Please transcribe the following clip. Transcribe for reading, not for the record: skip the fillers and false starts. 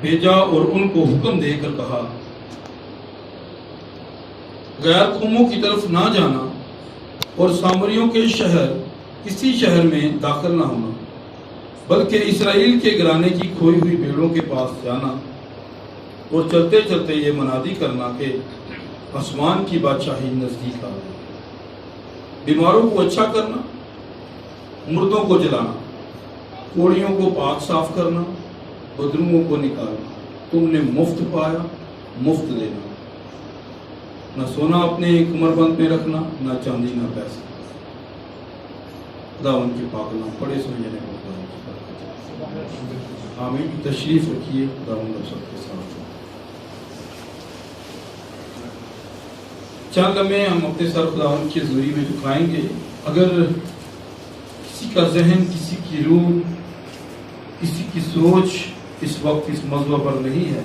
بھیجا اور ان کو حکم دے کر کہا غیر قوموں کی طرف نہ جانا اور سامریوں کے شہر کسی شہر میں داخل نہ ہونا، بلکہ اسرائیل کے گھرانے کی کھوئی ہوئی بھیڑوں کے پاس جانا اور چلتے چلتے یہ منادی کرنا کہ آسمان کی بادشاہی نزدیک آ گئی۔ بیماروں کو اچھا کرنا، مردوں کو جلانا، کوڑیوں کو پاک صاف کرنا، بدروؤں کو نکالنا۔ تم نے مفت پایا، مفت لینا، نہ سونا اپنے کمربند میں رکھنا، نہ چاندی نہ پیسہ۔ خدا ان کے پاک نام پڑھے سمجھنے کو آمین۔ تشریف رکھیے، خدا ان سب کے ساتھ۔ چند لمحے ہم اپنے سر خدا ان کی حضوری میں جھکائیں گے۔ اگر کسی کا ذہن، کسی کی روح، کسی کی سوچ اس وقت اس موضوع پر نہیں ہے